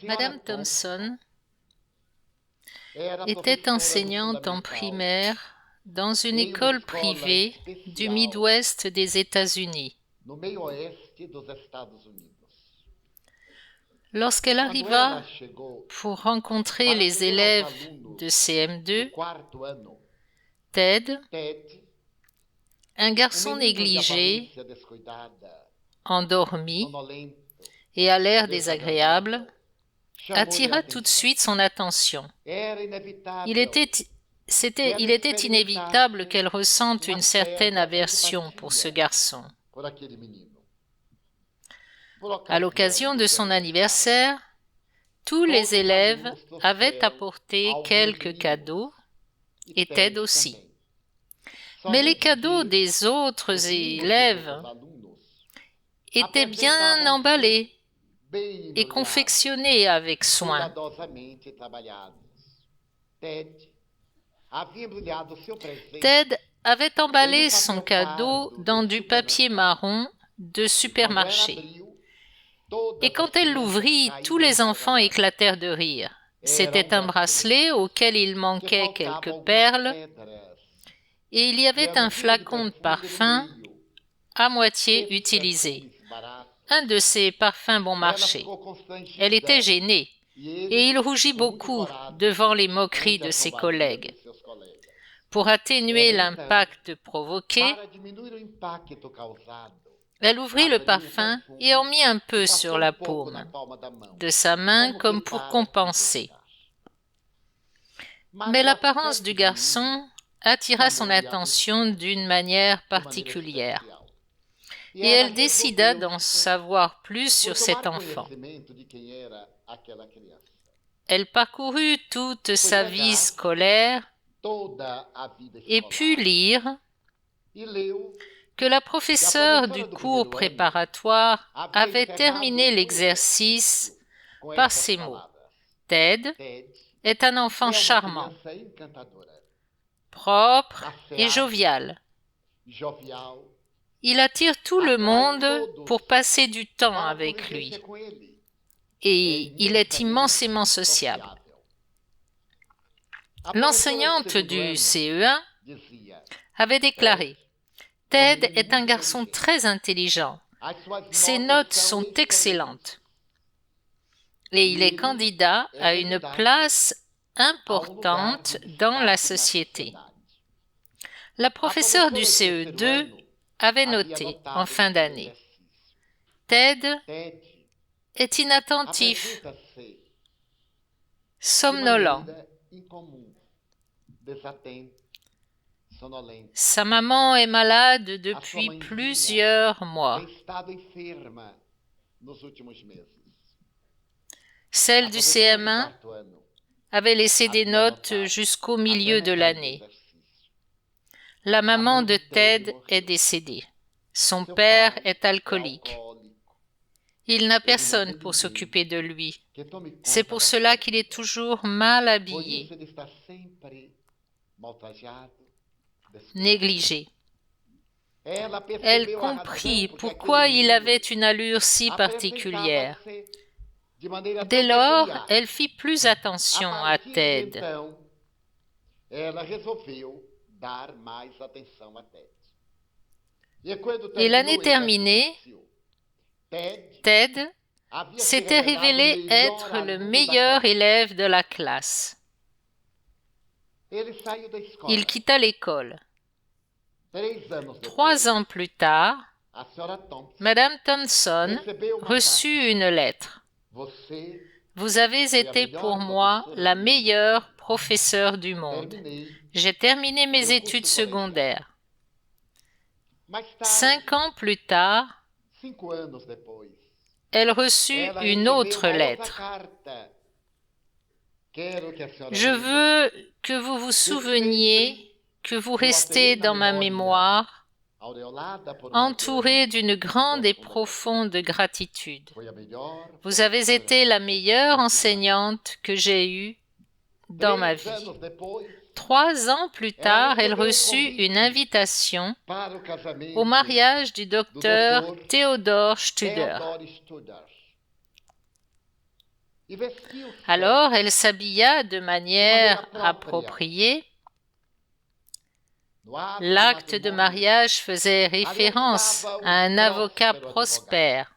Madame Thompson était enseignante en primaire dans une école privée du Midwest des États-Unis. Lorsqu'elle arriva pour rencontrer les élèves de CM2, Ted, un garçon négligé, endormi et à l'air désagréable, attira tout de suite son attention. Il était inévitable qu'elle ressente une certaine aversion pour ce garçon. À l'occasion de son anniversaire, tous les élèves avaient apporté quelques cadeaux, et Ted aussi. Mais les cadeaux des autres élèves étaient bien emballés et confectionnés avec soin. Ted avait emballé son cadeau dans du papier marron de supermarché. Et quand elle l'ouvrit, tous les enfants éclatèrent de rire. C'était un bracelet auquel il manquait quelques perles et il y avait un flacon de parfum à moitié utilisé. Un de ces parfums bon marché. Elle était gênée et il rougit beaucoup devant les moqueries de ses collègues. Pour atténuer l'impact provoqué, elle ouvrit le parfum et en mit un peu sur la paume de sa main comme pour compenser. Mais l'apparence du garçon attira son attention d'une manière particulière. Et elle décida d'en savoir plus sur cet enfant. Elle parcourut toute sa vie scolaire et put lire que la professeure du cours préparatoire avait terminé l'exercice par ces mots. Ted est un enfant charmant, propre et jovial. Il attire tout le monde pour passer du temps avec lui. Et il est immensément sociable. L'enseignante du CE1 avait déclaré « Ted est un garçon très intelligent. Ses notes sont excellentes. Et il est candidat à une place importante dans la société. » La professeure du CE2 avait noté en fin d'année « Ted est inattentif, somnolent. Sa maman est malade depuis plusieurs mois. Celle du CM1 avait laissé des notes jusqu'au milieu de l'année. La maman de Ted est décédée. Son père est alcoolique. Il n'a personne pour s'occuper de lui. C'est pour cela qu'il est toujours mal habillé, négligé. Elle comprit pourquoi il avait une allure si particulière. Dès lors, elle fit plus attention à Ted. Et l'année terminée, Ted s'était révélé être le meilleur élève de la classe. Il quitta l'école. 3 ans plus tard, Madame Thompson reçut une lettre. « Vous avez été pour moi la meilleure professeure du monde. J'ai terminé mes études secondaires. » 5 ans plus tard, elle reçut une autre lettre. « Je veux que vous vous souveniez que vous restez dans ma mémoire, entouré d'une grande et profonde gratitude. Vous avez été la meilleure enseignante que j'ai eue dans ma vie. » 3 ans plus tard, elle reçut une invitation au mariage du docteur Theodore Studer. Alors elle s'habilla de manière appropriée. L'acte de mariage faisait référence à un avocat prospère.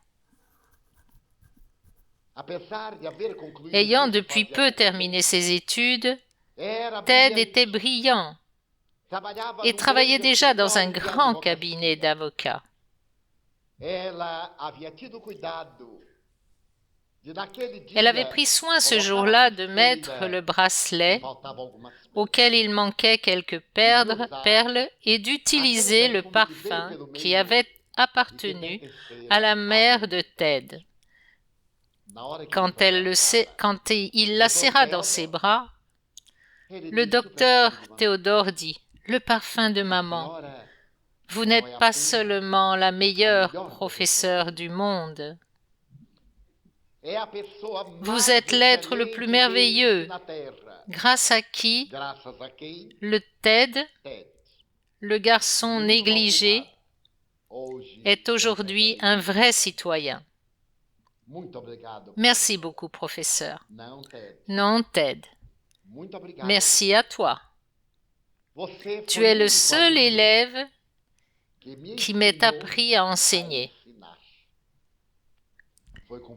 Ayant depuis peu terminé ses études, Ted était brillant et travaillait déjà dans un grand cabinet d'avocats. Elle avait pris soin ce jour-là de mettre le bracelet auquel il manquait quelques perles et d'utiliser le parfum qui avait appartenu à la mère de Ted. Quand il la serra dans ses bras, le docteur Théodore dit « Le parfum de maman, vous n'êtes pas seulement la meilleure professeure du monde, vous êtes l'être le plus merveilleux, grâce à qui le Ted, le garçon négligé, est aujourd'hui un vrai citoyen. Merci beaucoup, professeur. Non, Ted. Merci à toi. Tu es le seul élève qui m'ait appris à enseigner.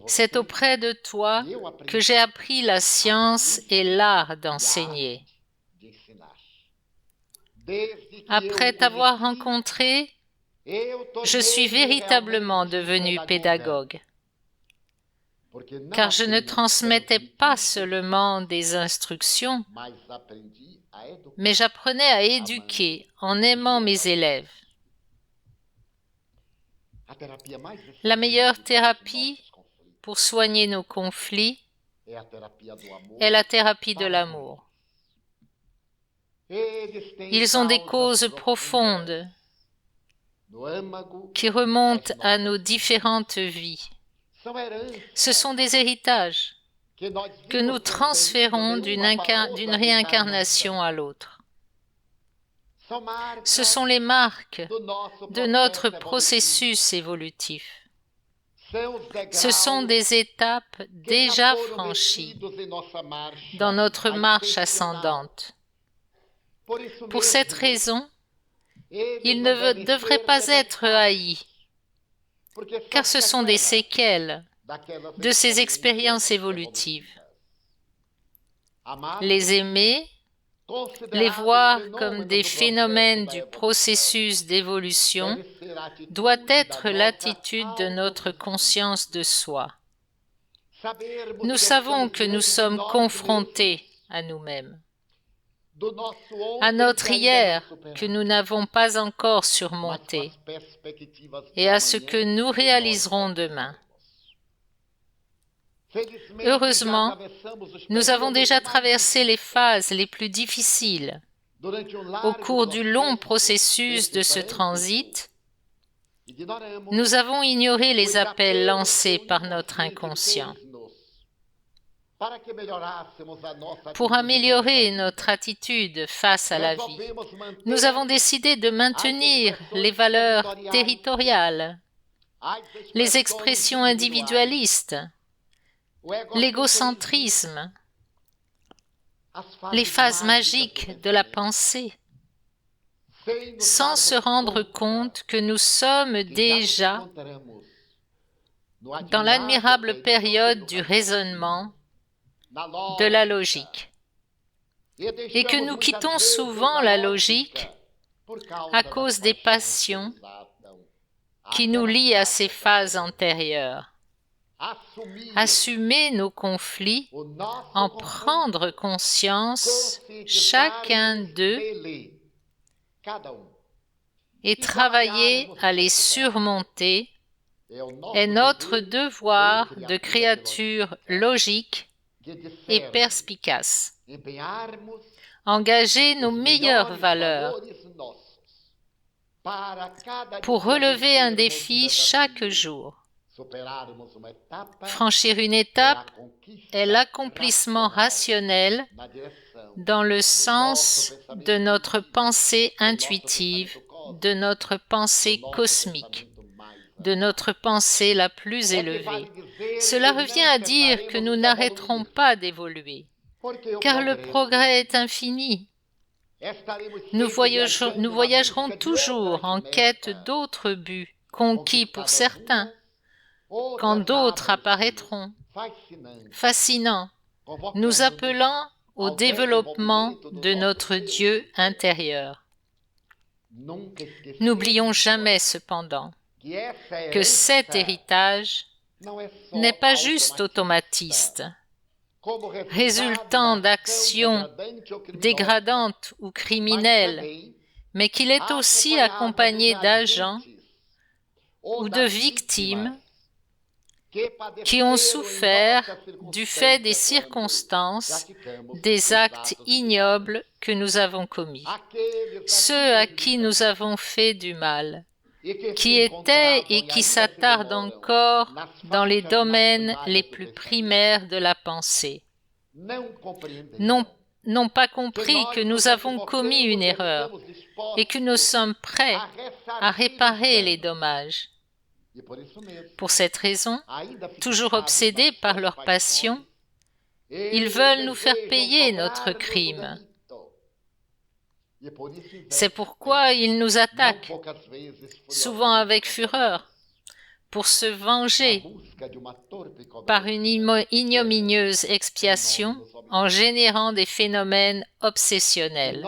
C'est auprès de toi que j'ai appris la science et l'art d'enseigner. Après t'avoir rencontré, je suis véritablement devenu pédagogue, car je ne transmettais pas seulement des instructions, mais j'apprenais à éduquer en aimant mes élèves. La meilleure thérapie pour soigner nos conflits est la thérapie de l'amour. Ils ont des causes profondes qui remontent à nos différentes vies. Ce sont des héritages que nous transférons d'une réincarnation à l'autre. Ce sont les marques de notre processus évolutif. Ce sont des étapes déjà franchies dans notre marche ascendante. Pour cette raison, ils ne devraient pas être haïs, car ce sont des séquelles de ces expériences évolutives. Les aimer, les voir comme des phénomènes du processus d'évolution doit être l'attitude de notre conscience de soi. Nous savons que nous sommes confrontés à nous-mêmes, à notre hier que nous n'avons pas encore surmonté et à ce que nous réaliserons demain. Heureusement, nous avons déjà traversé les phases les plus difficiles. Au cours du long processus de ce transit, nous avons ignoré les appels lancés par notre inconscient. Pour améliorer notre attitude face à la vie, nous avons décidé de maintenir les valeurs territoriales, les expressions individualistes, l'égocentrisme, les phases magiques de la pensée, sans se rendre compte que nous sommes déjà dans l'admirable période du raisonnement, de la logique, et que nous quittons souvent la logique à cause des passions qui nous lient à ces phases antérieures. Assumer nos conflits, en prendre conscience, chacun d'eux, et travailler à les surmonter est notre devoir de créature logique et perspicace. Engager nos meilleures valeurs pour relever un défi chaque jour. Franchir une étape est l'accomplissement rationnel dans le sens de notre pensée intuitive, de notre pensée cosmique, de notre pensée la plus élevée. Cela revient à dire que nous n'arrêterons pas d'évoluer, car le progrès est infini. Nous voyagerons toujours en quête d'autres buts, conquis pour certains, quand d'autres apparaîtront, fascinants, nous appelant au développement de notre Dieu intérieur. N'oublions jamais cependant que cet héritage n'est pas juste automatiste, résultant d'actions dégradantes ou criminelles, mais qu'il est aussi accompagné d'agents ou de victimes qui ont souffert du fait des circonstances, des actes ignobles que nous avons commis, ceux à qui nous avons fait du mal, qui étaient et qui s'attardent encore dans les domaines les plus primaires de la pensée. N'ont pas compris que nous avons commis une erreur et que nous sommes prêts à réparer les dommages. Pour cette raison, toujours obsédés par leur passion, ils veulent nous faire payer notre crime. C'est pourquoi ils nous attaquent, souvent avec fureur, pour se venger par une ignominieuse expiation en générant des phénomènes obsessionnels.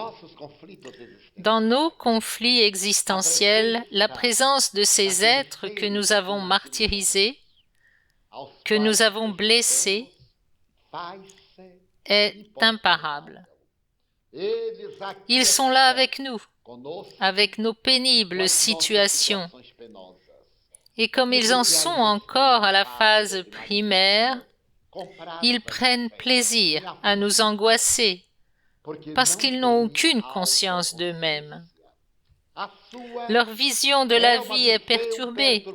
Dans nos conflits existentiels, la présence de ces êtres que nous avons martyrisés, que nous avons blessés, est imparable. Ils sont là avec nous, avec nos pénibles situations. Et comme ils en sont encore à la phase primaire, ils prennent plaisir à nous angoisser parce qu'ils n'ont aucune conscience d'eux-mêmes. Leur vision de la vie est perturbée.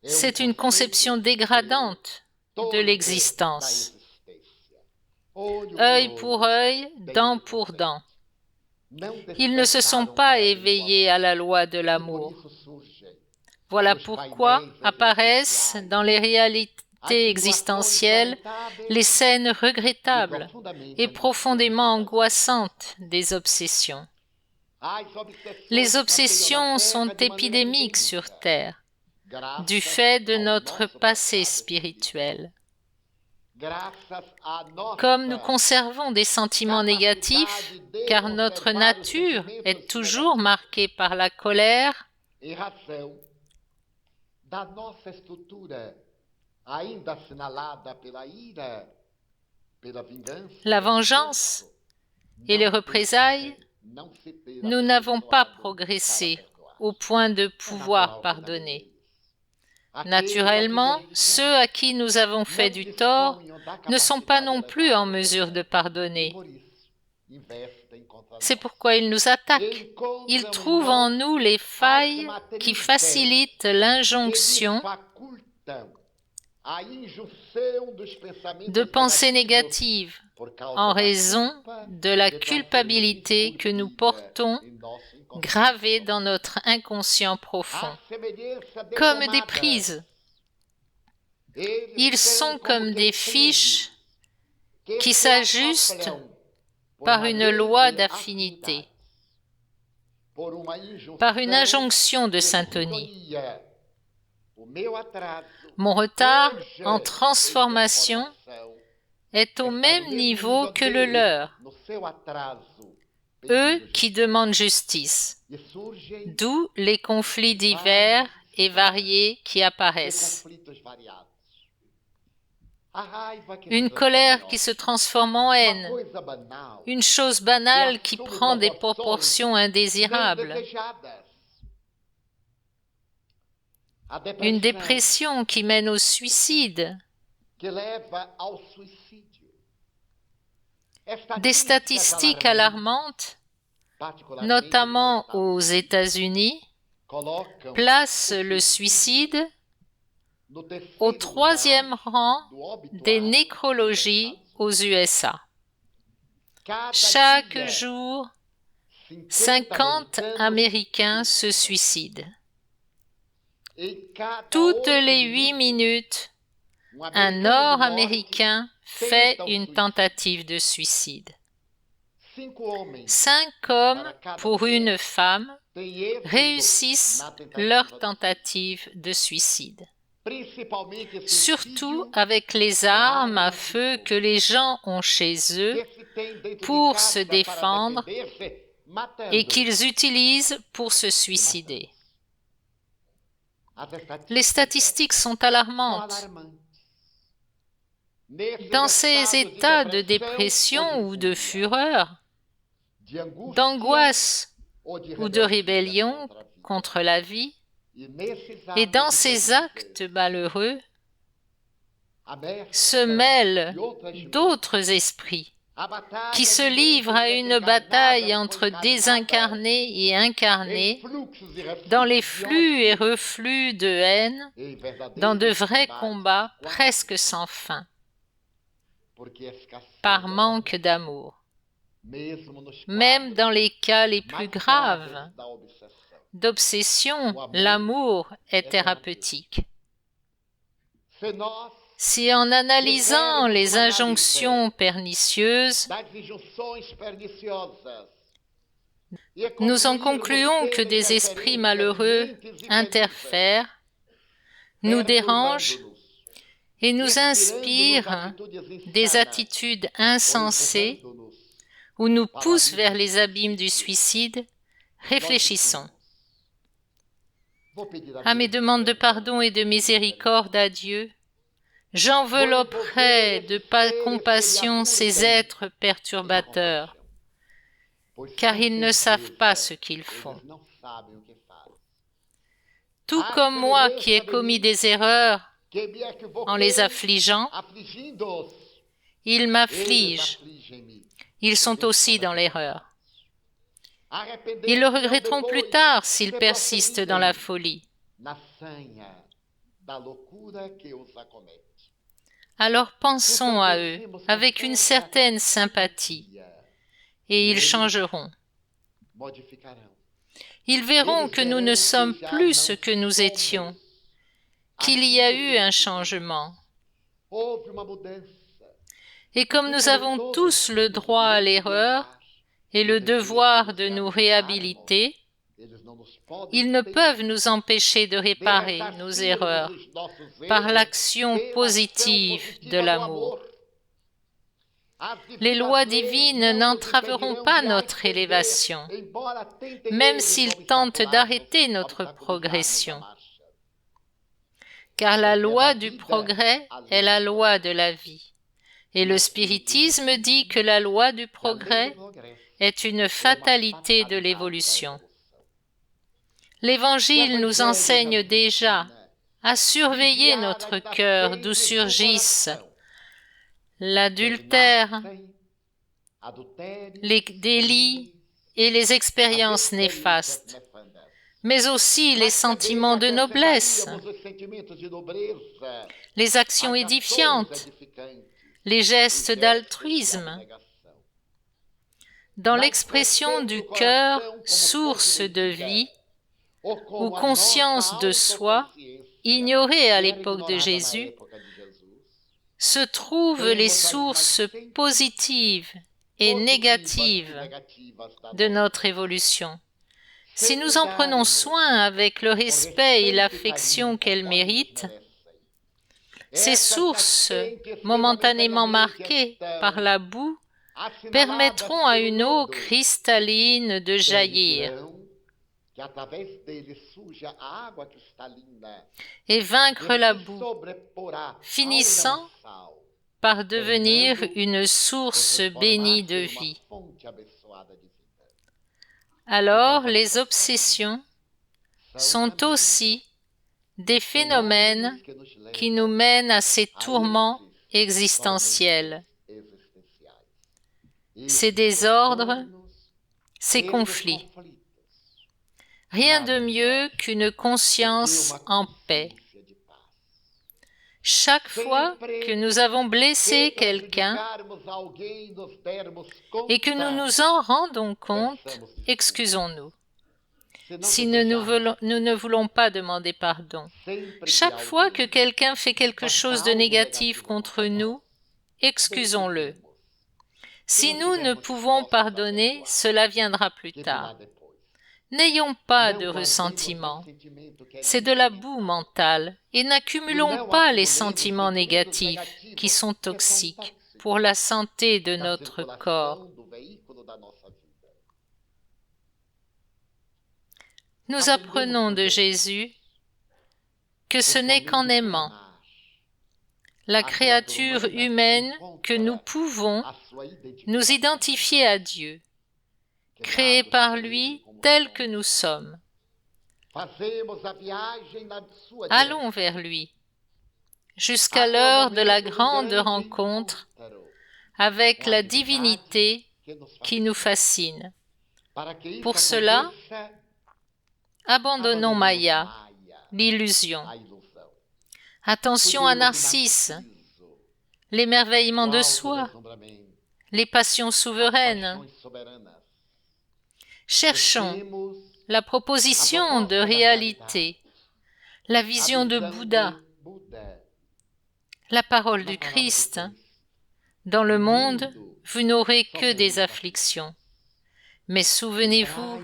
C'est une conception dégradante de l'existence. Œil pour œil, dent pour dent. Ils ne se sont pas éveillés à la loi de l'amour. Voilà pourquoi apparaissent dans les réalités existentielles les scènes regrettables et profondément angoissantes des obsessions. Les obsessions sont épidémiques sur Terre, du fait de notre passé spirituel. Comme nous conservons des sentiments négatifs, car notre nature est toujours marquée par la colère, la vengeance et les représailles, nous n'avons pas progressé au point de pouvoir pardonner. Naturellement, ceux à qui nous avons fait du tort ne sont pas non plus en mesure de pardonner. C'est pourquoi ils nous attaquent. Ils trouvent en nous les failles qui facilitent l'injonction de pensées négatives en raison de la culpabilité que nous portons gravée dans notre inconscient profond. Comme des prises. Ils sont comme des fiches qui s'ajustent par une loi d'affinité, par une injonction de syntonie. Mon retard en transformation est au même niveau que le leur, eux qui demandent justice, d'où les conflits divers et variés qui apparaissent. Une colère qui se transforme en haine, une chose banale qui prend des proportions indésirables, une dépression qui mène au suicide, des statistiques alarmantes, notamment aux États-Unis, placent le suicide au 3e rang des nécrologies aux USA. Chaque jour, 50 Américains se suicident. Toutes les 8 minutes, un Nord-Américain fait une tentative de suicide. 5 hommes pour une femme réussissent leur tentative de suicide. Surtout avec les armes à feu que les gens ont chez eux pour se défendre et qu'ils utilisent pour se suicider. Les statistiques sont alarmantes. Dans ces états de dépression ou de fureur, d'angoisse ou de rébellion contre la vie, et dans ces actes malheureux se mêlent d'autres esprits qui se livrent à une bataille entre désincarnés et incarnés dans les flux et reflux de haine, dans de vrais combats presque sans fin, par manque d'amour. Même dans les cas les plus graves d'obsession, l'amour est thérapeutique. Si en analysant les injonctions pernicieuses, nous en concluons que des esprits malheureux interfèrent, nous dérangent et nous inspirent des attitudes insensées ou nous poussent vers les abîmes du suicide, réfléchissons. À mes demandes de pardon et de miséricorde à Dieu, j'envelopperai de compassion ces êtres perturbateurs, car ils ne savent pas ce qu'ils font. Tout comme moi qui ai commis des erreurs en les affligeant, ils m'affligent. Ils sont aussi dans l'erreur. Ils le regretteront plus tard s'ils persistent dans la folie. Alors pensons à eux avec une certaine sympathie et ils changeront. Ils verront que nous ne sommes plus ce que nous étions, qu'il y a eu un changement. Et comme nous avons tous le droit à l'erreur et le devoir de nous réhabiliter, ils ne peuvent nous empêcher de réparer nos erreurs par l'action positive de l'amour. Les lois divines n'entraveront pas notre élévation, même s'ils tentent d'arrêter notre progression. Car la loi du progrès est la loi de la vie. Et le spiritisme dit que la loi du progrès est une fatalité de l'évolution. L'Évangile nous enseigne déjà à surveiller notre cœur d'où surgissent l'adultère, les délits et les expériences néfastes, mais aussi les sentiments de noblesse, les actions édifiantes, les gestes d'altruisme. Dans l'expression du cœur, source de vie, ou conscience de soi, ignorée à l'époque de Jésus, se trouvent les sources positives et négatives de notre évolution. Si nous en prenons soin avec le respect et l'affection qu'elles méritent, ces sources, momentanément marquées par la boue, permettront à une eau cristalline de jaillir et vaincre la boue, finissant par devenir une source bénie de vie. Alors, les obsessions sont aussi des phénomènes qui nous mènent à ces tourments existentiels, ces désordres, ces conflits. Rien de mieux qu'une conscience en paix. Chaque fois que nous avons blessé quelqu'un et que nous nous en rendons compte, excusons-nous. si nous ne voulons pas demander pardon. Chaque fois que quelqu'un fait quelque chose de négatif contre nous, excusons-le. Si nous ne pouvons pardonner, cela viendra plus tard. N'ayons pas de ressentiment. C'est de la boue mentale et n'accumulons pas les sentiments négatifs qui sont toxiques pour la santé de notre corps. Nous apprenons de Jésus que ce n'est qu'en aimant la créature humaine que nous pouvons nous identifier à Dieu, créé par lui tel que nous sommes. Allons vers lui, jusqu'à l'heure de la grande rencontre avec la divinité qui nous fascine. Pour cela, abandonnons Maya, l'illusion. Attention à Narcisse, l'émerveillement de soi, les passions souveraines. Cherchons la proposition de réalité, la vision de Bouddha, la parole du Christ. Dans le monde, vous n'aurez que des afflictions. Mais souvenez-vous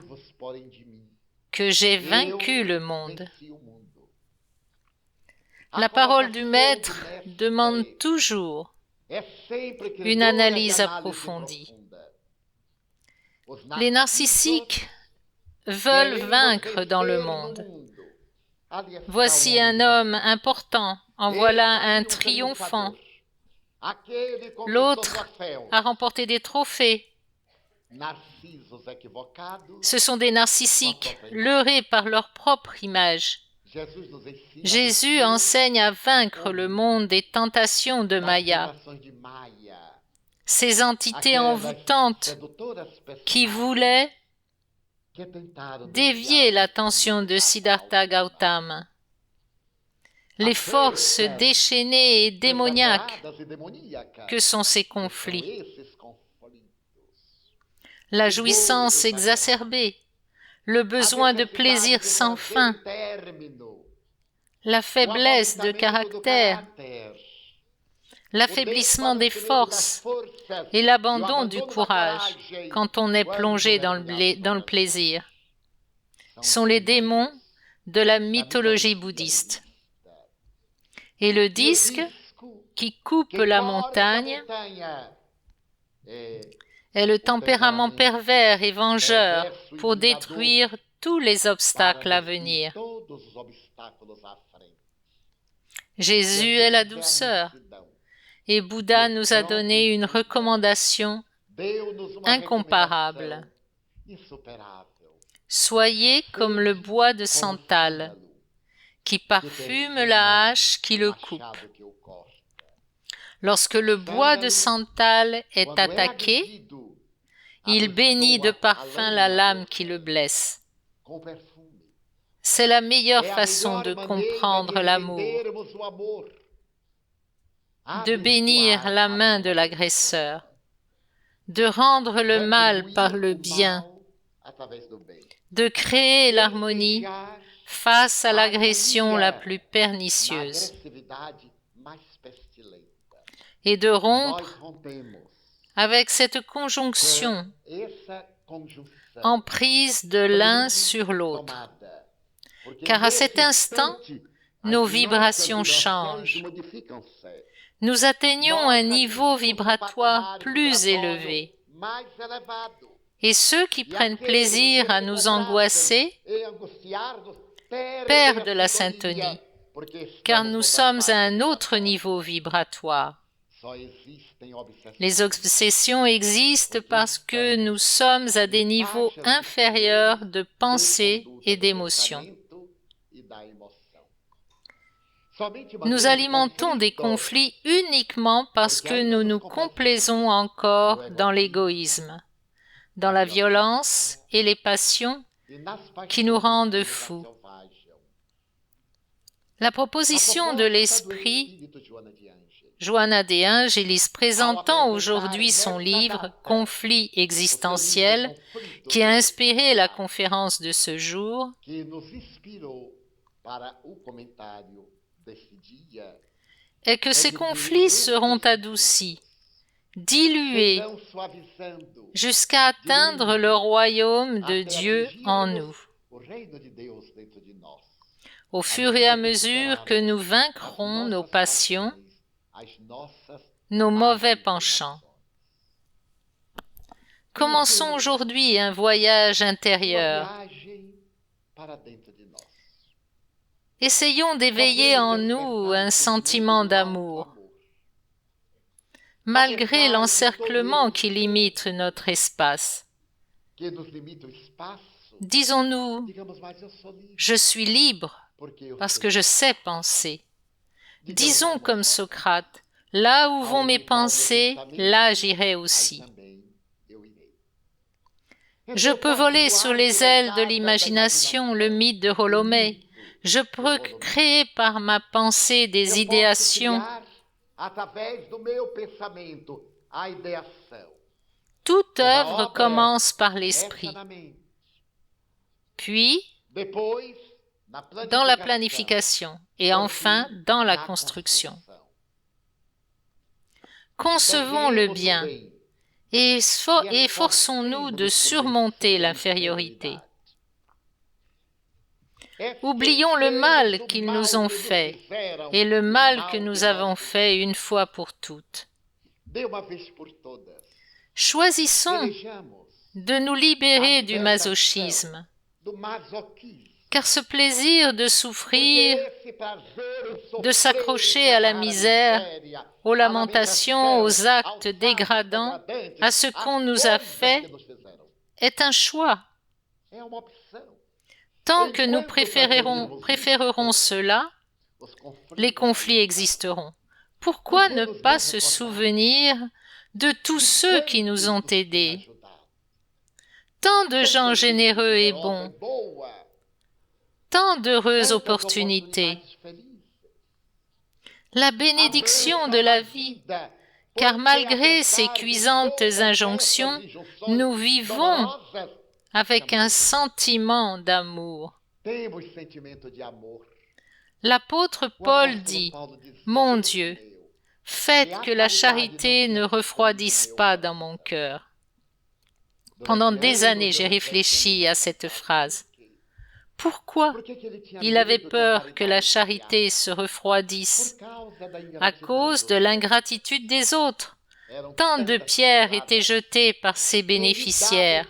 que j'ai vaincu le monde. La parole du Maître demande toujours une analyse approfondie. Les narcissiques veulent vaincre dans le monde. Voici un homme important, en voilà un triomphant. L'autre a remporté des trophées. Ce sont des narcissiques leurrés par leur propre image. Jésus enseigne à vaincre le monde des tentations de Maya, ces entités envoûtantes qui voulaient dévier l'attention de Siddhartha Gautama. Les forces déchaînées et démoniaques que sont ces conflits. La jouissance exacerbée, le besoin de plaisir sans fin, la faiblesse de caractère, l'affaiblissement des forces et l'abandon du courage quand on est plongé dans le plaisir sont les démons de la mythologie bouddhiste. Et le disque qui coupe la montagne est le tempérament pervers et vengeur pour détruire tous les obstacles à venir. Jésus est la douceur et Bouddha nous a donné une recommandation incomparable. Soyez comme le bois de santal qui parfume la hache qui le coupe. Lorsque le bois de santal est attaqué, il bénit de parfum la lame qui le blesse. C'est la meilleure façon de comprendre l'amour, de bénir la main de l'agresseur, de rendre le mal par le bien, de créer l'harmonie face à l'agression la plus pernicieuse et de rompre avec cette conjonction emprise de l'un sur l'autre. Car à cet instant, nos vibrations changent. Nous atteignons un niveau vibratoire plus élevé. Et ceux qui prennent plaisir à nous angoisser perdent la syntonie, car nous sommes à un autre niveau vibratoire. Les obsessions existent parce que nous sommes à des niveaux inférieurs de pensée et d'émotion. Nous alimentons des conflits uniquement parce que nous nous complaisons encore dans l'égoïsme, dans la violence et les passions qui nous rendent fous. La proposition de l'esprit Joana de Angelis, présentant aujourd'hui son livre « Conflits existentiels » qui a inspiré la conférence de ce jour, est que ces conflits seront adoucis, dilués, jusqu'à atteindre le royaume de Dieu en nous. Au fur et à mesure que nous vaincrons nos passions, nos mauvais penchants. Commençons aujourd'hui un voyage intérieur. Essayons d'éveiller en nous un sentiment d'amour. Malgré l'encerclement qui limite notre espace, disons-nous, je suis libre parce que je sais penser. Disons comme Socrate, là où vont mes pensées, là j'irai aussi. Je peux voler sur les ailes de l'imagination le mythe de Rolomé. Je peux créer par ma pensée des idéations. Toute œuvre commence par l'esprit. Puis, dans la planification et enfin dans la construction. Concevons le bien et efforçons-nous de surmonter l'infériorité. Oublions le mal qu'ils nous ont fait et le mal que nous avons fait une fois pour toutes. Choisissons de nous libérer du masochisme, car ce plaisir de souffrir, de s'accrocher à la misère, aux lamentations, aux actes dégradants, à ce qu'on nous a fait, est un choix. Tant que nous préférerons cela, les conflits existeront. Pourquoi ne pas se souvenir de tous ceux qui nous ont aidés? Tant de gens généreux et bons, tant d'heureuses opportunités. La bénédiction de la vie, car malgré ces cuisantes injonctions, nous vivons avec un sentiment d'amour. L'apôtre Paul dit, « Mon Dieu, faites que la charité ne refroidisse pas dans mon cœur. » Pendant des années, j'ai réfléchi à cette phrase. Pourquoi il avait peur que la charité se refroidisse? À cause de l'ingratitude des autres. Tant de pierres étaient jetées par ses bénéficiaires.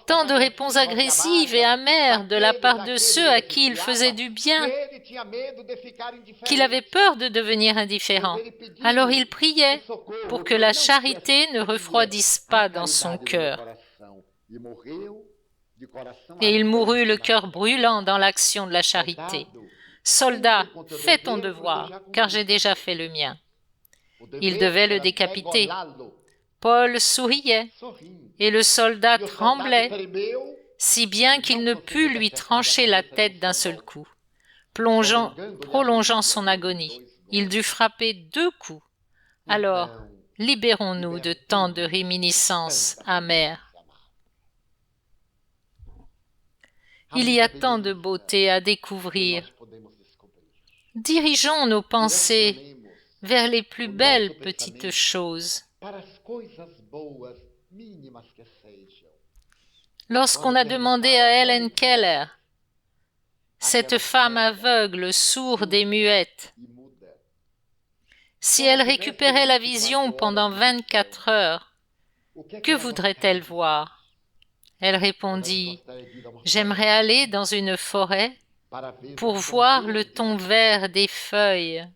Tant de réponses agressives et amères de la part de ceux à qui il faisait du bien, qu'il avait peur de devenir indifférent. Alors il priait pour que la charité ne refroidisse pas dans son cœur. Et il mourut le cœur brûlant dans l'action de la charité. Soldat, fais ton devoir, car j'ai déjà fait le mien. Il devait le décapiter. Paul souriait, et le soldat tremblait, si bien qu'il ne put lui trancher la tête d'un seul coup. Prolongeant son agonie, il dut frapper 2 coups. Alors, libérons-nous de tant de réminiscences amères. Il y a tant de beauté à découvrir. Dirigeons nos pensées vers les plus belles petites choses. Lorsqu'on a demandé à Helen Keller, cette femme aveugle, sourde et muette, si elle récupérait la vision pendant 24 heures, que voudrait-elle voir? Elle répondit, « J'aimerais aller dans une forêt pour voir le ton vert des feuilles. »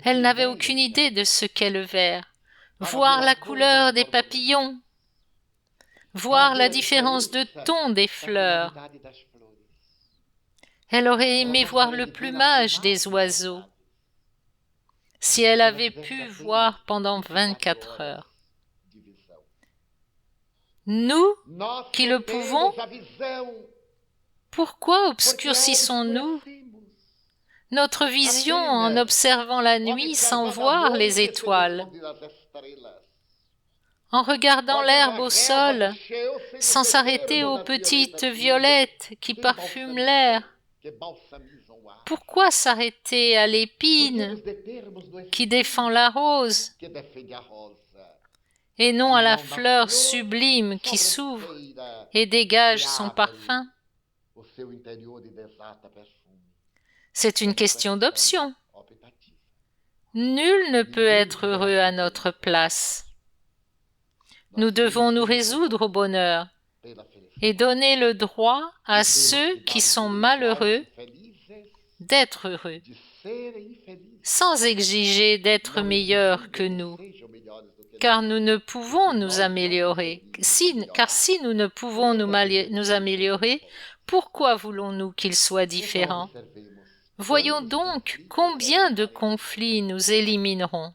Elle n'avait aucune idée de ce qu'est le vert. Voir la couleur des papillons, voir la différence de ton des fleurs. Elle aurait aimé voir le plumage des oiseaux, si elle avait pu voir pendant 24 heures. Nous, qui le pouvons, Pourquoi obscurcissons-nous notre vision en observant la nuit sans voir les étoiles, en regardant l'herbe au sol sans s'arrêter aux petites violettes qui parfument l'air? Pourquoi s'arrêter à l'épine qui défend la rose et non à la fleur sublime qui s'ouvre et dégage son parfum? C'est une question d'option. Nul ne peut être heureux à notre place. Nous devons nous résoudre au bonheur et donner le droit à ceux qui sont malheureux d'être heureux, sans exiger d'être meilleurs que nous, car nous ne pouvons nous améliorer. Car si nous ne pouvons nous améliorer, pourquoi voulons-nous qu'ils soient différents? Voyons donc combien de conflits nous éliminerons.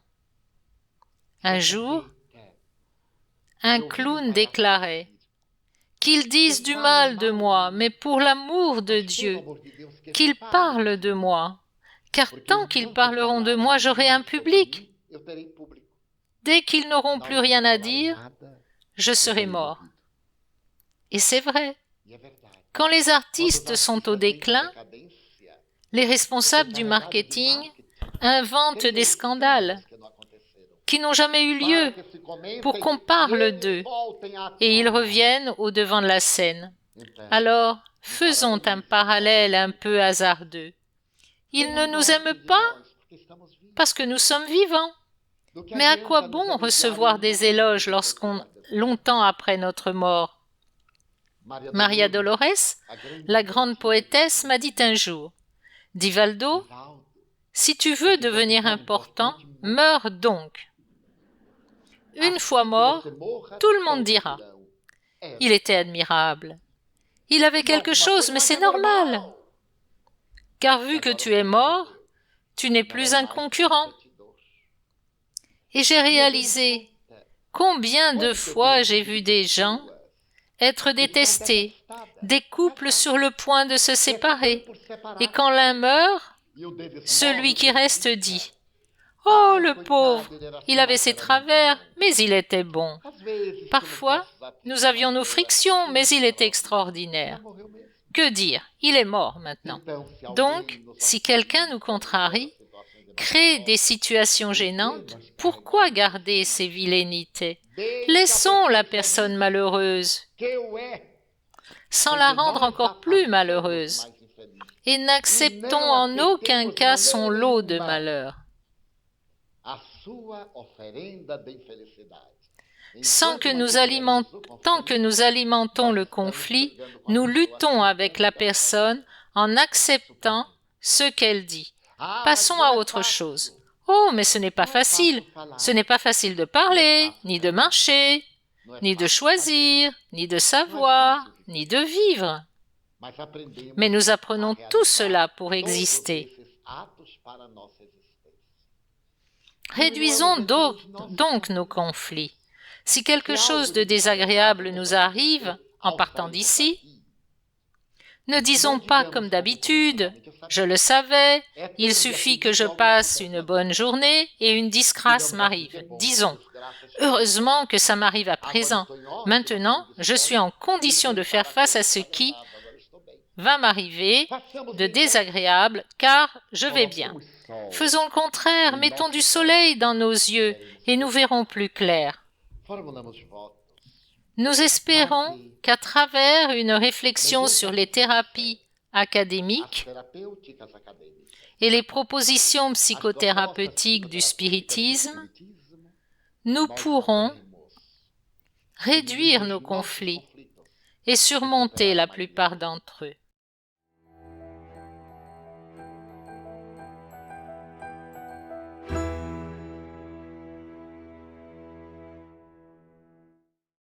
Un jour, un clown déclarait « Qu'ils disent du mal de moi, mais pour l'amour de Dieu, qu'ils parlent de moi, car tant qu'ils parleront de moi, j'aurai un public. Dès qu'ils n'auront plus rien à dire, je serai mort. » Et c'est vrai. Quand les artistes sont au déclin, les responsables du marketing inventent des scandales qui n'ont jamais eu lieu pour qu'on parle d'eux et ils reviennent au devant de la scène. Alors, faisons un parallèle un peu hasardeux. Ils ne nous aiment pas parce que nous sommes vivants. Mais à quoi bon recevoir des éloges longtemps après notre mort? Maria Dolores, la grande poétesse, m'a dit un jour « Divaldo, si tu veux devenir important, meurs donc. Une fois mort, tout le monde dira « Il était admirable. Il avait quelque chose, mais c'est normal. Car vu que tu es mort, tu n'es plus un concurrent. » Et j'ai réalisé combien de fois j'ai vu des gens être détestés, des couples sur le point de se séparer. Et quand l'un meurt, celui qui reste dit « Oh, le pauvre, il avait ses travers, mais il était bon. Parfois, nous avions nos frictions, mais il était extraordinaire. Que dire, il est mort maintenant. » Donc, si quelqu'un nous contrarie, crée des situations gênantes, pourquoi garder ces vilainités? Laissons la personne malheureuse, sans la rendre encore plus malheureuse, et n'acceptons en aucun cas son lot de malheur. Tant que nous alimentons le conflit, nous luttons avec la personne en acceptant ce qu'elle dit. Passons à autre chose. Oh, mais ce n'est pas facile. Ce n'est pas facile de parler, ni de marcher, ni de choisir, ni de savoir, ni de vivre. Mais nous apprenons tout cela pour exister. Réduisons donc nos conflits. Si quelque chose de désagréable nous arrive en partant d'ici, ne disons pas comme d'habitude « Je le savais, il suffit que je passe une bonne journée et une disgrâce m'arrive. » Disons « Heureusement que ça m'arrive à présent. Maintenant, je suis en condition de faire face à ce qui va m'arriver de désagréable car je vais bien. » Faisons le contraire, mettons du soleil dans nos yeux et nous verrons plus clair. Nous espérons qu'à travers une réflexion sur les thérapies académiques et les propositions psychothérapeutiques du spiritisme, nous pourrons réduire nos conflits et surmonter la plupart d'entre eux.